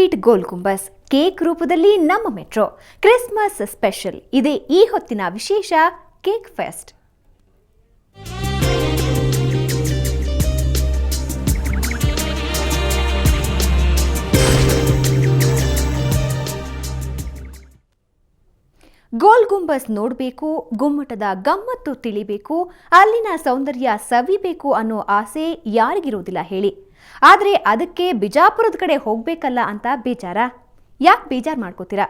Sweet ಗೋಲ್ Gumbaz cake ರೂಪದಲ್ಲಿ ನಮ್ಮ metro Christmas special ಇದೆ ಈ ಹೊತ್ತಿನ ವಿಶೇಷ ಕೇಕ್ ಫೆಸ್ಟ್. ಗೋಲ್ ಗುಂಬಸ್ ನೋಡಬೇಕು, ಗುಮ್ಮಟದ ಗಮ್ಮತ್ತು ತಿಳಿಬೇಕು, ಅಲ್ಲಿನ ಸೌಂದರ್ಯ ಸವಿಬೇಕು ಅನ್ನೋ ಆಸೆ ಯಾರಿಗಿರುವುದಿಲ್ಲ ಹೇಳಿ. ಆದರೆ ಅದಕ್ಕೆ ಬಿಜಾಪುರದ ಕಡೆ ಹೋಗ್ಬೇಕಲ್ಲ ಅಂತ ಬೇಜಾರ? ಯಾಕೆ ಬೇಜಾರು ಮಾಡ್ಕೋತೀರಾ?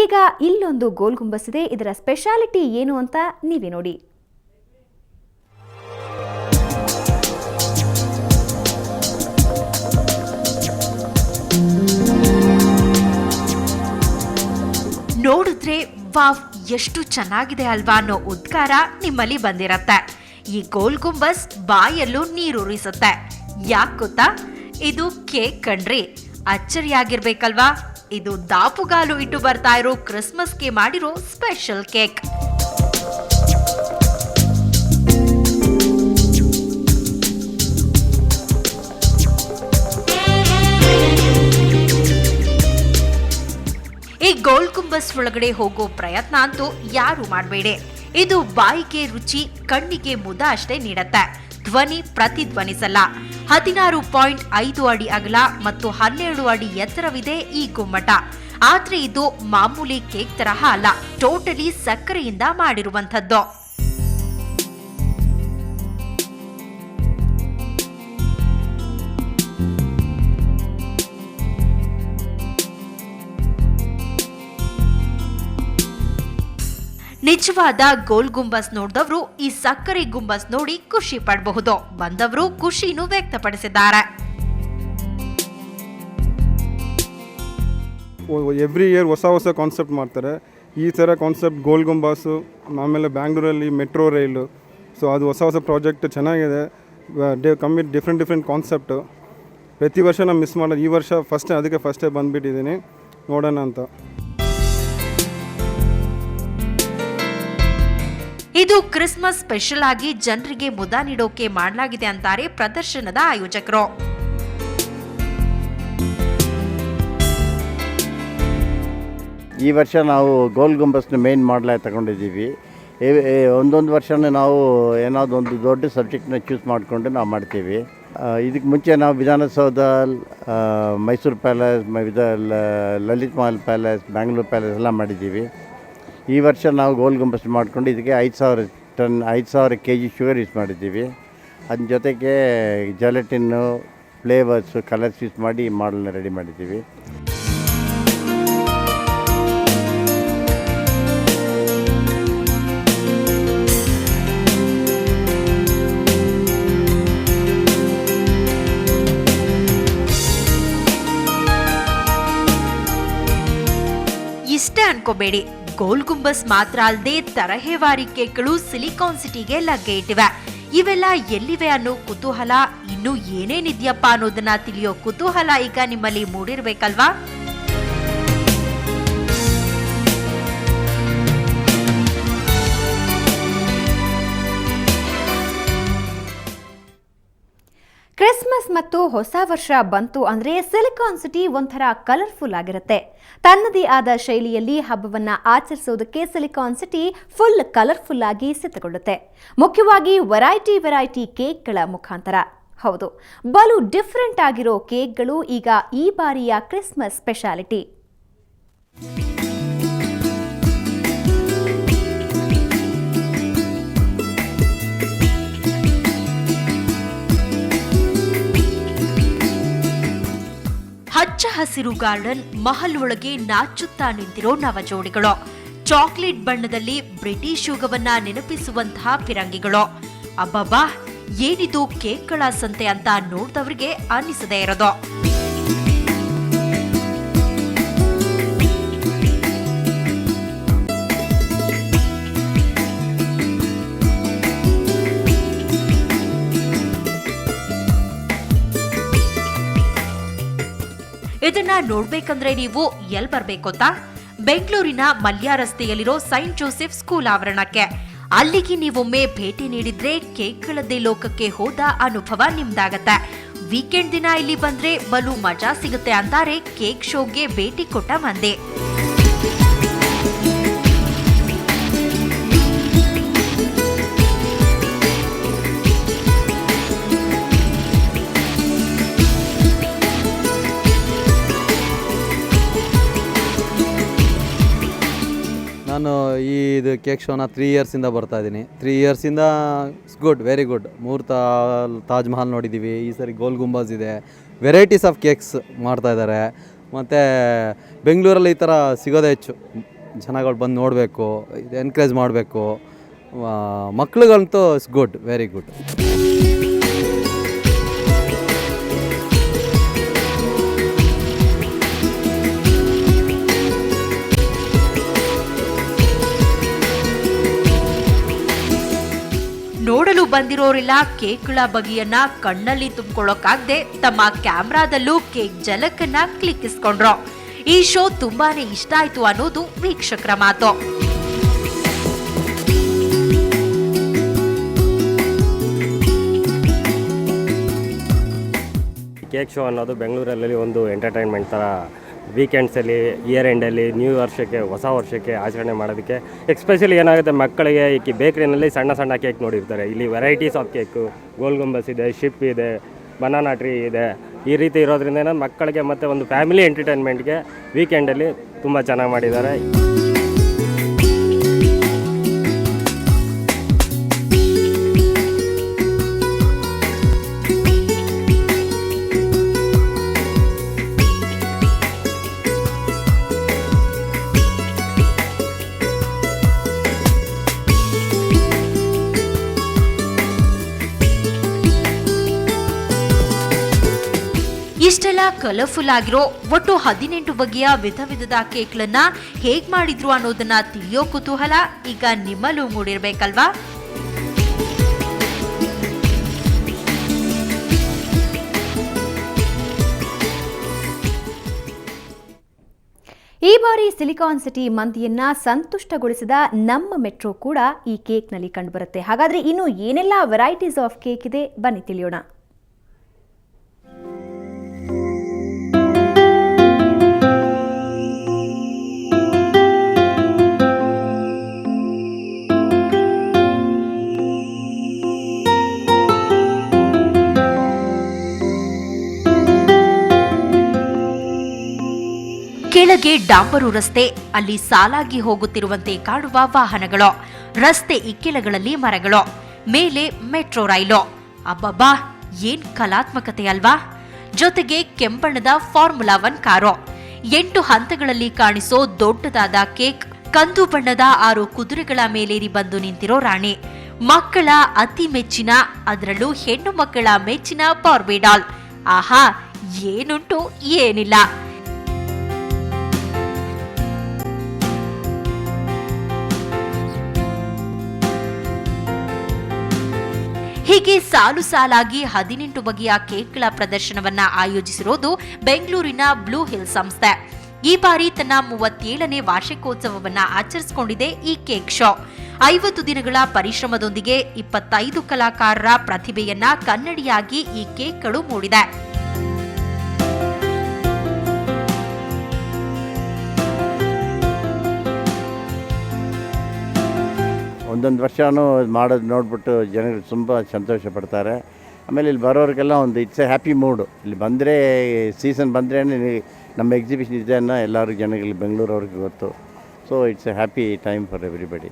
ಈಗ ಇಲ್ಲೊಂದು ಗೋಲ್ ಗುಂಬಸ್ ಇದೆ, ಇದರ ಸ್ಪೆಷಾಲಿಟಿ ಏನು ಅಂತ ನೀವೇ ನೋಡಿ. ನೋಡಿದ್ರೆ ವಾವ್ ಎಷ್ಟು ಚೆನ್ನಾಗಿದೆ ಅಲ್ವಾ ಅನ್ನೋ ಉದ್ಗಾರ ನಿಮ್ಮಲ್ಲಿ ಬಂದಿರತ್ತೆ. ಈ ಗೋಲ್ ಗುಂಬಸ್ ಬಾಯಲ್ಲೂ ನೀರೂರಿಸುತ್ತೆ. ಯಾಕೆ ಗೊತ್ತಾ? ಇದು ಕೇಕ್ ಕಣ್ರಿ. ಅಚ್ಚರಿಯಾಗಿರ್ಬೇಕಲ್ವಾ? ಇದು ದಾಪುಗಾಲು ಇಟ್ಟು ಬರ್ತಾ ಇರೋ ಕ್ರಿಸ್ಮಸ್ಗೆ ಮಾಡಿರೋ ಸ್ಪೆಷಲ್ ಕೇಕ್. ಈ ಗೋಲ್ ಗುಂಬಸ್ ಒಳಗಡೆ ಹೋಗೋ ಪ್ರಯತ್ನ ಅಂತೂ ಯಾರು ಮಾಡಬೇಡಿ. ಇದು ಬಾಯಿಗೆ ರುಚಿ, ಕಣ್ಣಿಗೆ ಮುದ ಅಷ್ಟೇ ನೀಡತ್ತೆ. ಧ್ವನಿ ಪ್ರತಿಧ್ವನಿಸಲ್ಲ. 16.5 ಅಡಿ ಅಗಲ ಮತ್ತು 12 ಅಡಿ ಎತ್ತರವಿದೆ ಈ ಗುಮ್ಮಟ. ಆದ್ರೆ ಇದು ಮಾಮೂಲಿ ಕೇಕ್ ತರಹ ಅಲ್ಲ, ಟೋಟಲಿ ಸಕ್ಕರೆಯಿಂದ ಮಾಡಿರುವಂಥದ್ದು. ನಿಜವಾದ ಗೋಲ್ ಗುಂಬಸ್ ನೋಡಿದವರು ಈ ಸಕ್ಕರೆ ಗುಂಬಸ್ ನೋಡಿ ಖುಷಿ ಪಡಬಹುದು. ಬಂದವರು ಖುಷಿನೂ ವ್ಯಕ್ತಪಡಿಸಿದ್ದಾರೆ. ಎವ್ರಿ ಇಯರ್ ಹೊಸ ಕಾನ್ಸೆಪ್ಟ್ ಮಾಡ್ತಾರೆ. ಈ ಥರ ಕಾನ್ಸೆಪ್ಟ್ ಗೋಲ್ ಗುಂಬಾಸು, ಆಮೇಲೆ ಬ್ಯಾಂಗ್ಳೂರಲ್ಲಿ ಮೆಟ್ರೋ ರೈಲು, ಸೊ ಅದು ಹೊಸ ಪ್ರಾಜೆಕ್ಟ್ ಚೆನ್ನಾಗಿದೆ. ಕಮ್ಮಿ ಡಿಫ್ರೆಂಟ್ ಕಾನ್ಸೆಪ್ಟು. ಪ್ರತಿ ವರ್ಷ ನಾನು ಮಿಸ್ ಮಾಡೋದು. ಈ ವರ್ಷ ಫಸ್ಟೇ ಬಂದುಬಿಟ್ಟಿದ್ದೀನಿ, ನೋಡೋಣ ಅಂತ. ಇದು ಕ್ರಿಸ್ಮಸ್ ಸ್ಪೆಷಲ್ ಆಗಿ ಜನರಿಗೆ ಮುದ ನೀಡೋಕೆ ಮಾಡಲಾಗಿದೆ ಅಂತಾರೆ ಪ್ರದರ್ಶನದ ಆಯೋಜಕರು. ಈ ವರ್ಷ ನಾವು ಗೋಲ್ ಗುಂಬಸ್ನ ಮೇನ್ ಮಾಡಲಾಗಿ ತಗೊಂಡಿದ್ದೀವಿ. ಒಂದೊಂದು ವರ್ಷನೂ ನಾವು ಏನಾದರೂ ಒಂದು ದೊಡ್ಡ ಸಬ್ಜೆಕ್ಟ್ನ ಚೂಸ್ ಮಾಡಿಕೊಂಡು ನಾವು ಮಾಡ್ತೀವಿ. ಇದಕ್ಕೆ ಮುಂಚೆ ನಾವು Vidhana Soudha, Mysuru palace, Lalit Mahal palace, Bangalore palace ಎಲ್ಲ ಮಾಡಿದ್ದೀವಿ. ಈ ವರ್ಷ ನಾವು ಗೋಲ್ ಗುಂಬಸ್ ಮಾಡಿಕೊಂಡು ಇದಕ್ಕೆ 5,000 kg ಶುಗರ್ ಯೂಸ್ ಮಾಡಿದ್ದೀವಿ. ಅದ್ರ ಜೊತೆಗೆ ಜೆಲಟಿನ್ನು, ಫ್ಲೇವರ್ಸು, ಕಲರ್ಸ್ ಯೂಸ್ ಮಾಡಿ ಮಾಡಲ್ನ ರೆಡಿ ಮಾಡಿದ್ದೀವಿ. ಇಷ್ಟೇ ಅನ್ಕೋಬೇಡಿ, ಗೋಲ್ ಗುಂಬಸ್ ಮಾತ್ರ ಅಲ್ಲದೆ ತರಹೇವಾರಿ ಕೇಕ್ಗಳು ಸಿಲಿಕಾನ್ ಸಿಟಿಗೆ ಲಗ್ಗೆ ಇಟ್ಟಿವೆ. ಇವೆಲ್ಲ ಎಲ್ಲಿವೆ ಅನ್ನೋ ಕುತೂಹಲ, ಇನ್ನು ಏನೇನಿದ್ಯಪ್ಪ ಅನ್ನೋದನ್ನ ತಿಳಿಯೋ ಕುತೂಹಲ ಈಗ ನಿಮ್ಮಲ್ಲಿ ಮೂಡಿರ್ಬೇಕಲ್ವಾ? ಕ್ರಿಸ್ಮಸ್ ಮತ್ತು ಹೊಸ ವರ್ಷ ಬಂತು ಅಂದ್ರೆ ಸಿಲಿಕಾನ್ ಸಿಟಿ ಒಂಥರ ಕಲರ್ಫುಲ್ ಆಗಿರುತ್ತೆ. ತನ್ನದೇ ಆದ ಶೈಲಿಯಲ್ಲಿ ಹಬ್ಬವನ್ನ ಆಚರಿಸೋದಕ್ಕೆ ಸಿಲಿಕಾನ್ ಸಿಟಿ ಫುಲ್ ಕಲರ್ಫುಲ್ ಆಗಿ ಸಿದ್ಧಗೊಳ್ಳುತ್ತೆ. ಮುಖ್ಯವಾಗಿ ವೆರೈಟಿ ಕೇಕ್ಗಳ ಮುಖಾಂತರ. ಹೌದು, ಬಲು ಡಿಫ್ರೆಂಟ್ ಆಗಿರೋ ಕೇಕ್ಗಳು ಈಗ ಈ ಬಾರಿಯ ಕ್ರಿಸ್ಮಸ್ ಸ್ಪೆಷಾಲಿಟಿ. ಹಚ್ಚ ಹಸಿರು ಗಾರ್ಡನ್, ಮಹಲ್ ಒಳಗೆ ನಾಚುತ್ತಾ ನಿಂತಿರೋ ನವಜೋಡಿಗಳು, ಚಾಕ್ಲೇಟ್ ಬಣ್ಣದಲ್ಲಿ ಬ್ರಿಟಿಷ್ ಯುಗವನ್ನ ನೆನಪಿಸುವಂತಹ ಫಿರಂಗಿಗಳು. ಅಬ್ಬಬ್ಬಾ, ಏನಿದು ಕೇಕ್ಗಳ ಸಂತೆ ಅಂತ ನೋಡಿದವರಿಗೆ ಅನ್ನಿಸದೇ ಇರೋದು. ಇದನ್ನ ನೋಡ್ಬೇಕಂದ್ರೆ ನೀವು ಎಲ್ಲಿ ಬರ್ಬೇಕು ಗೊತ್ತಾ? ಬೆಂಗಳೂರಿನ ಮಲ್ಯ ರಸ್ತೆಯಲ್ಲಿರೋ ಸೈಂಟ್ ಜೋಸೆಫ್ ಸ್ಕೂಲ್ ಆವರಣಕ್ಕೆ. ಅಲ್ಲಿಗೆ ನೀವೊಮ್ಮೆ ಭೇಟಿ ನೀಡಿದ್ರೆ ಕೇಕ್ಗಳದ್ದೇ ಲೋಕಕ್ಕೆ ಹೋದ ಅನುಭವ ನಿಮ್ದಾಗತ್ತೆ. ವೀಕೆಂಡ್ ದಿನ ಇಲ್ಲಿ ಬಂದ್ರೆ ಬಲು ಮಜಾ ಸಿಗುತ್ತೆ ಅಂತಾರೆ ಕೇಕ್ ಶೋಗೆ ಭೇಟಿ ಕೊಟ್ಟ ಮಂದಿ. ನಾನು ಇದು ಕೇಕ್ ಶೋನ 3 ಇಯರ್ಸಿಂದ ಬರ್ತಾ ಇದ್ದೀನಿ. 3 ಇಯರ್ಸಿಂದ it's good, very good. 3 Taj Mahal ನೋಡಿದ್ದೀವಿ, ಈ ಸರಿ ಗೋಲ್ ಗುಂಬಾಜ್ ಇದೆ, ವೆರೈಟೀಸ್ ಆಫ್ ಕೇಕ್ಸ್ ಮಾಡ್ತಾ ಇದ್ದಾರೆ. ಮತ್ತು ಬೆಂಗಳೂರಲ್ಲಿ ಈ ಥರ ಸಿಗೋದೇ ಹೆಚ್ಚು. ಜನಗಳು ಬಂದು ನೋಡಬೇಕು, ಇದು ಎನ್ಕರೇಜ್ ಮಾಡಬೇಕು. ಮಕ್ಳಿಗಂತೂ ಇಟ್ಸ್ ಗುಡ್, ವೆರಿ ಗುಡ್. ನೋಡಲು ಬಂದಿರೋರೆಲ್ಲ ಕೇಕ್ಗಳ ಬಗೆಯನ್ನ ಕಣ್ಣಲ್ಲಿ ತುಂಬಿಕೊಳ್ಳೋಕಾಗದೆ ತಮ್ಮ ಕ್ಯಾಮ್ರಾದಲ್ಲೂ ಕೇಕ್ ಜಲಕನ್ನ ಕ್ಲಿಕ್ಕಿಸ್ಕೊಂಡ್ರು. ಈ ಶೋ ತುಂಬಾನೇ ಇಷ್ಟ ಆಯ್ತು ಅನ್ನೋದು ವೀಕ್ಷಕರ ಮಾತು. ಕೇಕ್ ಶೋ ಅನ್ನೋದು ಬೆಂಗಳೂರಲ್ಲಿ ಒಂದು ಎಂಟರ್ಟೈನ್ಮೆಂಟ್ ಥರ ವೀಕೆಂಡ್ಸಲ್ಲಿ, ಇಯರ್ ಎಂಡಲ್ಲಿ, ನ್ಯೂ ವರ್ಷಕ್ಕೆ, ಹೊಸ ವರ್ಷಕ್ಕೆ ಆಚರಣೆ ಮಾಡೋದಕ್ಕೆ. ಎಕ್ಸ್ಪೆಷಲಿ ಏನಾಗುತ್ತೆ, ಮಕ್ಕಳಿಗೆ ಈ ಬೇಕ್ರಿನಲ್ಲಿ ಸಣ್ಣ ಸಣ್ಣ ಕೇಕ್ ನೋಡಿರ್ತಾರೆ. ಇಲ್ಲಿ ವೆರೈಟೀಸ್ ಆಫ್ ಕೇಕು, ಗೋಲ್ ಗುಂಬಸ್ ಇದೆ, ಶಿಪ್ ಇದೆ, ಬನಾನಾ ಟ್ರೀ ಇದೆ. ಈ ರೀತಿ ಇರೋದ್ರಿಂದ ಮಕ್ಕಳಿಗೆ ಮತ್ತು ಒಂದು ಫ್ಯಾಮಿಲಿ ಎಂಟರ್ಟೈನ್ಮೆಂಟ್ಗೆ ವೀಕೆಂಡಲ್ಲಿ ತುಂಬ ಚೆನ್ನಾಗಿ ಮಾಡಿದ್ದಾರೆ. ಇಷ್ಟೆಲ್ಲ ಕಲರ್ಫುಲ್ ಆಗಿರೋ ಒಟ್ಟು 18 ಬಗೆಯ ವಿಧ ವಿಧದ ಕೇಕ್ಗಳನ್ನ ಹೇಗ್ ಮಾಡಿದ್ರು ಅನ್ನೋದನ್ನ ತಿಳಿಯೋ ಕುತೂಹಲ ಈಗ ನಿಮ್ಮಲ್ಲೂ ಮೂಡಿರ್ಬೇಕಲ್ವಾ? ಈ ಬಾರಿ ಸಿಲಿಕಾನ್ ಸಿಟಿ ಮಂದಿಯನ್ನ ಸಂತುಷ್ಟಗೊಳಿಸಿದ ನಮ್ಮ ಮೆಟ್ರೋ ಕೂಡ ಈ ಕೇಕ್ನಲ್ಲಿ ಕಂಡುಬರುತ್ತೆ. ಹಾಗಾದ್ರೆ ಇನ್ನು ಏನೆಲ್ಲ ವೆರೈಟೀಸ್ ಆಫ್ ಕೇಕ್ ಇದೆ, ಬನ್ನಿ ತಿಳಿಯೋಣ. ಕೆಳಗೆ ಡಾಂಬರು ರಸ್ತೆ, ಅಲ್ಲಿ ಸಾಲಾಗಿ ಹೋಗುತ್ತಿರುವಂತೆ ಕಾಣುವ ವಾಹನಗಳು, ರಸ್ತೆ ಇಕ್ಕೆಲಗಳಲ್ಲಿ ಮರಗಳು, ಮೇಲೆ ಮೆಟ್ರೋ ರೈಲು. ಅಬ್ಬಬ್ಬಾ, ಏನ್ ಕಲಾತ್ಮಕತೆ ಅಲ್ವಾ? ಜೊತೆಗೆ ಕೆಂಬಣ್ಣದ ಫಾರ್ಮುಲಾ 1 ಕಾರು, 8 ಹಂತಗಳಲ್ಲಿ ಕಾಣಿಸೋ ದೊಡ್ಡದಾದ ಕೇಕ್, ಕಂದು ಬಣ್ಣದ 6 ಕುದುರೆಗಳ ಮೇಲೇರಿ ಬಂದು ನಿಂತಿರೋ ರಾಣಿ, ಮಕ್ಕಳ ಅತಿ ಮೆಚ್ಚಿನ, ಅದರಲ್ಲೂ ಹೆಣ್ಣು ಮಕ್ಕಳ ಮೆಚ್ಚಿನ ಬಾರ್ಬಿ ಡಾಲ್. ಆಹಾ, ಏನುಂಟು ಏನಿಲ್ಲ. ಹೀಗೆ ಸಾಲು ಸಾಲಾಗಿ 18 ಬಗೆಯ ಕೇಕ್ಗಳ ಪ್ರದರ್ಶನವನ್ನ ಆಯೋಜಿಸಿರೋದು ಬೆಂಗಳೂರಿನ ಬ್ಲೂ ಹಿಲ್ ಸಂಸ್ಥೆ. ಈ ಬಾರಿ ತನ್ನ 37ನೇ ವಾರ್ಷಿಕೋತ್ಸವವನ್ನ ಆಚರಿಸಿಕೊಂಡಿದೆ ಈ ಕೇಕ್ ಶೋ. 50 ದಿನಗಳ ಪರಿಶ್ರಮದೊಂದಿಗೆ 25 ಕಲಾಕಾರರ ಪ್ರತಿಭೆಯನ್ನ ಕನ್ನಡಿಯಾಗಿ ಈ ಕೇಕ್ಗಳು ಮೂಡಿದೆ. ಒಂದೊಂದು ವರ್ಷವೂ ಮಾಡೋದು ನೋಡಿಬಿಟ್ಟು ಜನರು ತುಂಬ ಸಂತೋಷ ಪಡ್ತಾರೆ. ಆಮೇಲೆ ಇಲ್ಲಿ ಬರೋರಿಗೆಲ್ಲ ಒಂದು ಇಟ್ಸ್ ಎ ಹ್ಯಾಪಿ ಮೂಡು. ಇಲ್ಲಿ ಬಂದರೆ ಸೀಸನ್ ಬಂದರೆ ನಮ್ಮ ಎಕ್ಸಿಬಿಷನ್ ಇದೆ ಅನ್ನೋ ಎಲ್ಲರೂ ಜನಗಳಿಗೆ ಬೆಂಗಳೂರವ್ರಿಗೆ ಗೊತ್ತು. So it's A happy time for everybody.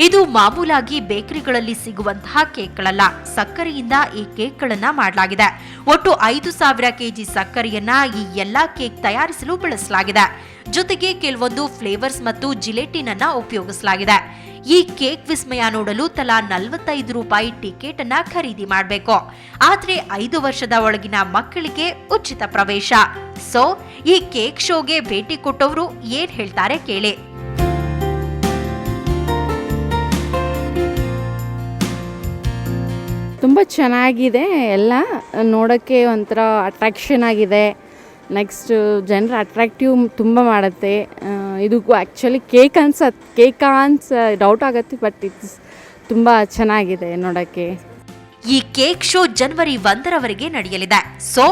ಇದು ಮಾಮೂಲಾಗಿ ಬೇಕರಿಗಳಲ್ಲಿ ಸಿಗುವಂತಹ ಕೇಕ್ಗಳಲ್ಲ. ಸಕ್ಕರೆಯಿಂದ ಈ ಕೇಕ್ಗಳನ್ನ ಮಾಡಲಾಗಿದೆ. ಒಟ್ಟು 5,000 ಕೆಜಿ ಸಕ್ಕರೆಯನ್ನ ಈ ಎಲ್ಲಾ ಕೇಕ್ ತಯಾರಿಸಲು ಬಳಸಲಾಗಿದೆ. ಜೊತೆಗೆ ಕೆಲವೊಂದು ಫ್ಲೇವರ್ಸ್ ಮತ್ತು ಜಿಲೆಟಿನ್ ಅನ್ನ ಉಪಯೋಗಿಸಲಾಗಿದೆ. ಈ ಕೇಕ್ ವಿಸ್ಮಯ ನೋಡಲು ತಲಾ 45 ರೂಪಾಯಿ ಟಿಕೆಟ್ ಅನ್ನ ಖರೀದಿ ಮಾಡಬೇಕು. ಆದ್ರೆ 5 ವರ್ಷದ ಒಳಗಿನ ಮಕ್ಕಳಿಗೆ ಉಚಿತ ಪ್ರವೇಶ. ಸೊ ಈ ಕೇಕ್ ಶೋಗೆ ಭೇಟಿ ಕೊಟ್ಟವರು ಏನ್ ಹೇಳ್ತಾರೆ ಕೇಳಿ. ತುಂಬ ಚೆನ್ನಾಗಿದೆ, ಎಲ್ಲ ನೋಡೋಕ್ಕೆ ಒಂಥರ ಅಟ್ರಾಕ್ಷನ್ ಆಗಿದೆ. ನೆಕ್ಸ್ಟ್ ಜನರ ಅಟ್ರಾಕ್ಟಿವ್ ತುಂಬ ಮಾಡುತ್ತೆ. ಇದು ಆ್ಯಕ್ಚುಲಿ ಕೇಕ್ ಡೌಟ್ ಆಗುತ್ತೆ, ಬಟ್ ಇಟ್ಸ್ ತುಂಬ ಚೆನ್ನಾಗಿದೆ ನೋಡೋಕ್ಕೆ. ಈ ಕೇಕ್ ಶೋ ಜನವರಿ 1ರವರೆಗೆ ನಡೆಯಲಿದೆ. ಸೊ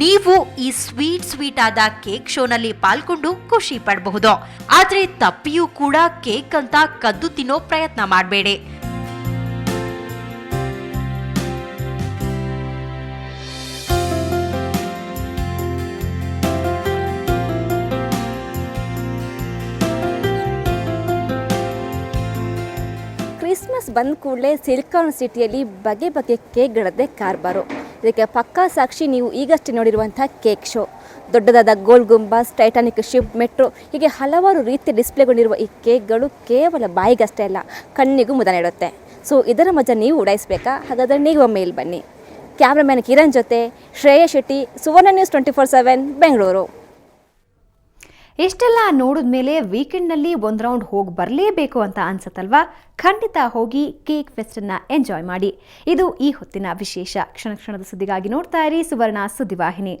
ನೀವು ಈ ಸ್ವೀಟ್ ಆದ ಕೇಕ್ ಶೋನಲ್ಲಿ ಪಾಲ್ಗೊಂಡು ಖುಷಿ ಪಡಬಹುದು. ಆದ್ರೆ ತಪ್ಪಿಯೂ ಕೂಡ ಕೇಕ್ ಅಂತ ಕದ್ದು ತಿನ್ನೋ ಪ್ರಯತ್ನ ಮಾಡಬೇಡಿ. ಕ್ರಿಸ್ಮಸ್ ಬಂದ ಕೂಡಲೇ ಸಿಲಿಕಾನ್ ಸಿಟಿಯಲ್ಲಿ ಬಗೆ ಬಗೆ ಕೇಕ್ಗಳದ್ದೇ ಕಾರ್ಬಾರು. ಇದಕ್ಕೆ ಪಕ್ಕಾ ಸಾಕ್ಷಿ ನೀವು ಈಗಷ್ಟೇ ನೋಡಿರುವಂಥ ಕೇಕ್ ಶೋ. ದೊಡ್ಡದಾದ ಗೋಲ್ ಗುಂಬಾಸ್, ಟೈಟಾನಿಕ್ ಶಿಪ್, ಮೆಟ್ರೋ ಹೀಗೆ ಹಲವಾರು ರೀತಿಯ ಡಿಸ್ಪ್ಲೇಗೊಂಡಿರುವ ಈ ಕೇಕ್ಗಳು ಕೇವಲ ಬಾಯಿಗಷ್ಟೇ ಅಲ್ಲ, ಕಣ್ಣಿಗೂ ಮುದ ನೀಡುತ್ತೆ. ಸೊ ಇದರ ಮಜಾ ನೀವು ಉಡಾಯಿಸಬೇಕಾ? ಹಾಗಾದರೆ ನೀವು ಒಮ್ಮೆ ಇಲ್ಲಿ ಬನ್ನಿ. ಕ್ಯಾಮ್ರಾಮ್ಯಾನ್ ಕಿರಣ್ ಜೊತೆ ಶ್ರೇಯಾ ಶೆಟ್ಟಿ, ಸುವರ್ಣ ನ್ಯೂಸ್ 24/7 ಬೆಂಗಳೂರು. ಇಷ್ಟೆಲ್ಲ ನೋಡಿದ್ಮೇಲೆ ವೀಕೆಂಡ್ನಲ್ಲಿ ಒಂದು ರೌಂಡ್ ಹೋಗಿ ಬರಲೇಬೇಕು ಅಂತ ಅನ್ಸುತ್ತಲ್ವಾ? ಖಂಡಿತ ಹೋಗಿ ಕೇಕ್ ಫೆಸ್ಟನ್ನು ಎಂಜಾಯ್ ಮಾಡಿ. ಇದು ಈ ಹೊತ್ತಿನ ವಿಶೇಷ. ಕ್ಷಣ ಕ್ಷಣದ ಸುದ್ದಿಗಾಗಿ ನೋಡ್ತಾ ಇರಿ ಸುವರ್ಣ ಸುದ್ದಿವಾಹಿನಿ.